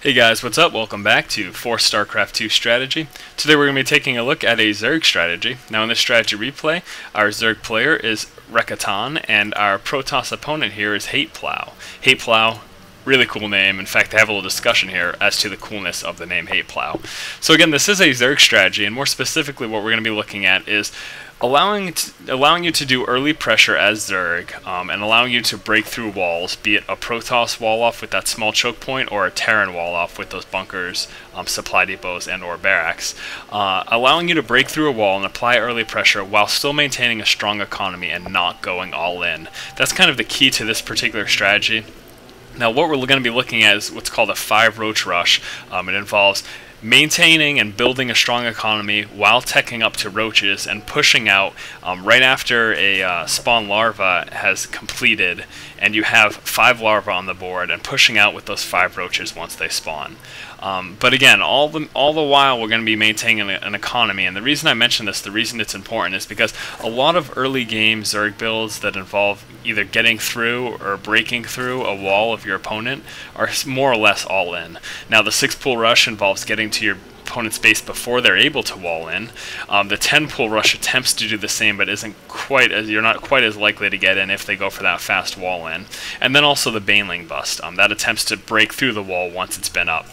Hey guys, what's up? Welcome back to StarCraft 2 Strategy. Today we're going to be taking a look at a Zerg strategy. Now in this strategy replay, our Zerg player is Rekatan, and our Protoss opponent here is Hateplow. Hateplow, really cool name. In fact, they have a little discussion here as to the coolness of the name Hateplow. So again, this is a Zerg strategy, and more specifically what we're going to be looking at is allowing you to do early pressure as Zerg, and allowing you to break through walls, be it a Protoss wall off with that small choke point or a Terran wall off with those bunkers, supply depots, and or barracks. Allowing you to break through a wall and apply early pressure while still maintaining a strong economy and not going all in. That's kind of the key to this particular strategy. Now what we're going to be looking at is what's called a 5 Roach rush. It involves maintaining and building a strong economy while teching up to roaches and pushing out right after a spawn larva has completed, and you have 5 larvae on the board, and pushing out with those 5 roaches once they spawn. But again, all the while we're going to be maintaining an economy, and the reason I mention this, the reason it's important, is because a lot of early game Zerg builds that involve either getting through or breaking through a wall of your opponent are more or less all in. Now the 6 pool rush involves getting to your opponent's base before they're able to wall in. The 10 pool rush attempts to do the same, but you're not quite as likely to get in if they go for that fast wall in. And then also the Baneling bust, that attempts to break through the wall once it's been up.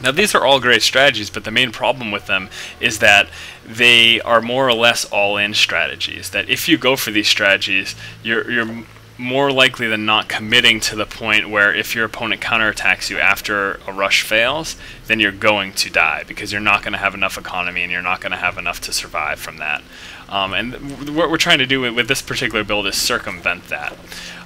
Now these are all great strategies, but the main problem with them is that they are more or less all-in strategies. That if you go for these strategies, you're more likely than not committing to the point where if your opponent counterattacks you after a rush fails, then you're going to die because you're not going to have enough economy and you're not going to have enough to survive from that. And what we're trying to do with this particular build is circumvent that.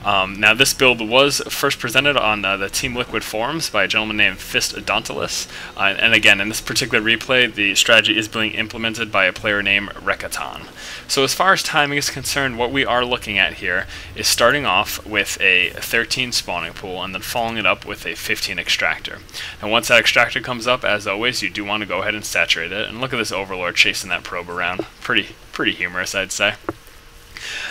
Now this build was first presented on the Team Liquid forums by a gentleman named Fist Odontalus, and again in this particular replay the strategy is being implemented by a player named Rekatan. So as far as timing is concerned, what we are looking at here is starting off with a 13 spawning pool and then following it up with a 15 extractor. And once that extractor comes up, as always, you do want to go ahead and saturate it. And look at this Overlord chasing that probe around. Pretty humorous, I'd say.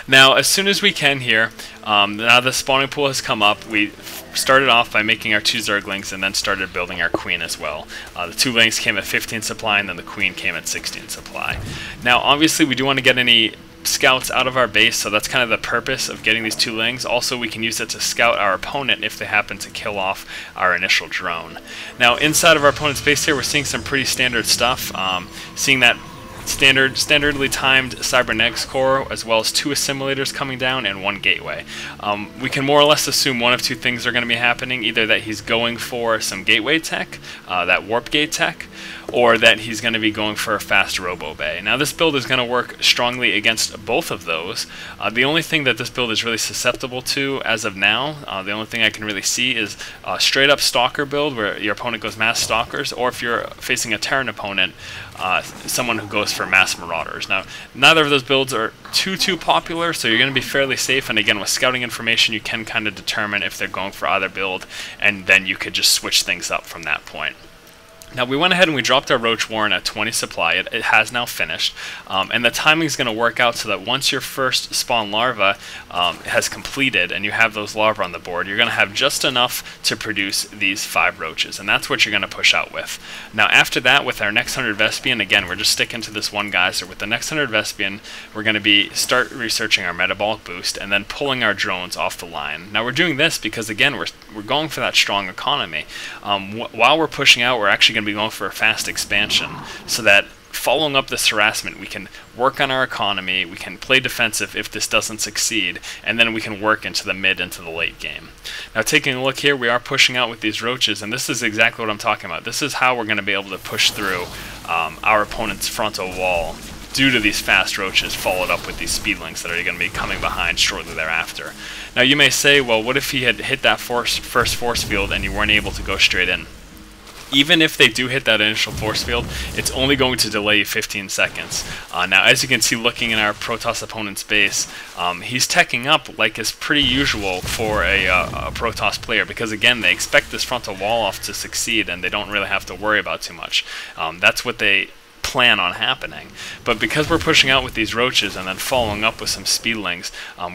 Now, as soon as we can here, now the spawning pool has come up, we started off by making our 2 Zerglings and then started building our Queen as well. The 2 Lings came at 15 supply and then the Queen came at 16 supply. Now, obviously, we do want to get any scouts out of our base, so that's kind of the purpose of getting these 2 Lings. Also, we can use it to scout our opponent if they happen to kill off our initial drone. Now, inside of our opponent's base here, we're seeing some pretty standard stuff. Seeing that standardly timed cybernetics core, as well as 2 assimilators coming down and 1 gateway. We can more or less assume one of 2 things are going to be happening: either that he's going for some gateway tech, that warp gate tech, or that he's going to be going for a fast robo bay. Now this build is going to work strongly against both of those. The only thing that this build is really susceptible to as of now, the only thing I can really see is a straight up stalker build where your opponent goes mass stalkers, or if you're facing a Terran opponent, someone who goes for mass marauders. Now neither of those builds are too popular, so you're going to be fairly safe, and again with scouting information you can kind of determine if they're going for either build, and then you could just switch things up from that point. Now we went ahead and we dropped our Roach Warren at 20 supply. It has now finished, and the timing is going to work out so that once your first spawn larva has completed and you have those larvae on the board, you're going to have just enough to produce these 5 roaches, and that's what you're going to push out with. Now after that, with our next 100 Vespian, again we're just sticking to this one geyser. With the next 100 Vespian, we're going to start researching our Metabolic Boost and then pulling our drones off the line. Now we're doing this because again we're going for that strong economy. While we're pushing out, we're actually going to be going for a fast expansion, so that following up this harassment we can work on our economy, we can play defensive if this doesn't succeed, and then we can work into the mid into the late game. Now taking a look here, we are pushing out with these roaches, and this is exactly what I'm talking about. This is how we're going to be able to push through our opponent's frontal wall due to these fast roaches, followed up with these speedlings that are going to be coming behind shortly thereafter. Now you may say, well, what if he had hit that first force field and you weren't able to go straight in? Even if they do hit that initial force field, it's only going to delay you 15 seconds. Now, as you can see, looking in our Protoss opponent's base, he's teching up like is pretty usual for a Protoss player, because again, they expect this frontal wall off to succeed and they don't really have to worry about too much. That's what they plan on happening. But because we're pushing out with these roaches and then following up with some speedlings,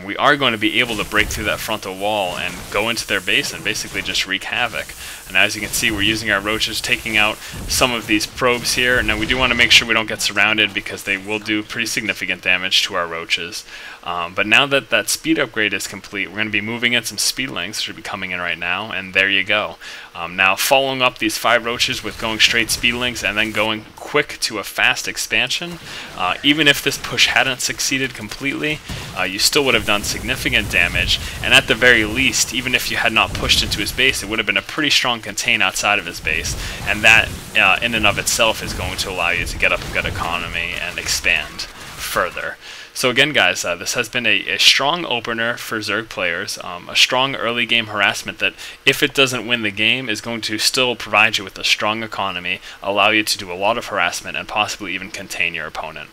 we are going to be able to break through that frontal wall and go into their base and basically just wreak havoc. And as you can see, we're using our roaches, taking out some of these probes here. Now we do want to make sure we don't get surrounded because they will do pretty significant damage to our roaches. But now that that speed upgrade is complete, we're going to be moving in some speedlings, should be coming in right now, and there you go. Now following up these 5 roaches with going straight speedlings and then going quick to a fast expansion, even if this push hadn't succeeded completely, you still would have done significant damage, and at the very least, even if you had not pushed into his base, it would have been a pretty strong contain outside of his base, and that in and of itself is going to allow you to get up a good economy and expand further. So again, guys, this has been a strong opener for Zerg players, a strong early game harassment that, if it doesn't win the game, is going to still provide you with a strong economy, allow you to do a lot of harassment, and possibly even contain your opponent.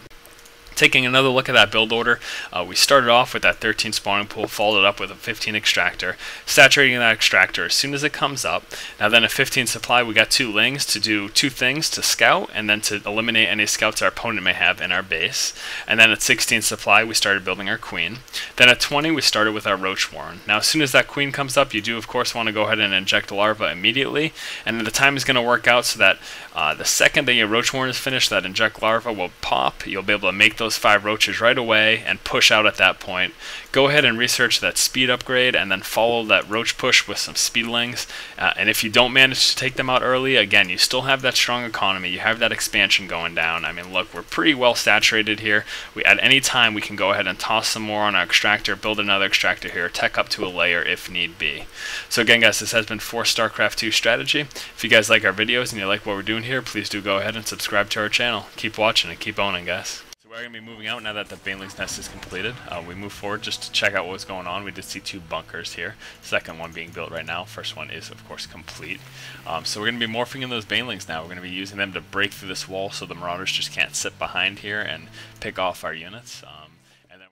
Taking another look at that build order, we started off with that 13 spawning pool, followed it up with a 15 extractor, saturating that extractor as soon as it comes up. Now then a 15 supply, we got 2 lings to do 2 things, to scout, and then to eliminate any scouts our opponent may have in our base. And then at 16 supply, we started building our queen. Then at 20, we started with our Roach Warren. Now as soon as that queen comes up, you do of course want to go ahead and inject larva immediately, and the time is going to work out so that the second that your Roach Warren is finished, that inject larva will pop. You'll be able to make those 5 roaches right away and push out at that point. Go ahead and research that speed upgrade and then follow that roach push with some speedlings. And if you don't manage to take them out early, again, you still have that strong economy. You have that expansion going down. I mean, look, we're pretty well saturated here. At any time, we can go ahead and toss some more on our extractor, build another extractor here, tech up to a layer if need be. So again, guys, this has been for StarCraft 2 strategy. If you guys like our videos and you like what we're doing here, please do go ahead and subscribe to our channel. Keep watching and keep owning, guys. We're going to be moving out now that the baneling's nest is completed. We move forward just to check out what's going on. We did see 2 bunkers here. Second one being built right now. First one is, of course, complete. So we're going to be morphing in those banelings now. We're going to be using them to break through this wall so the marauders just can't sit behind here and pick off our units. And then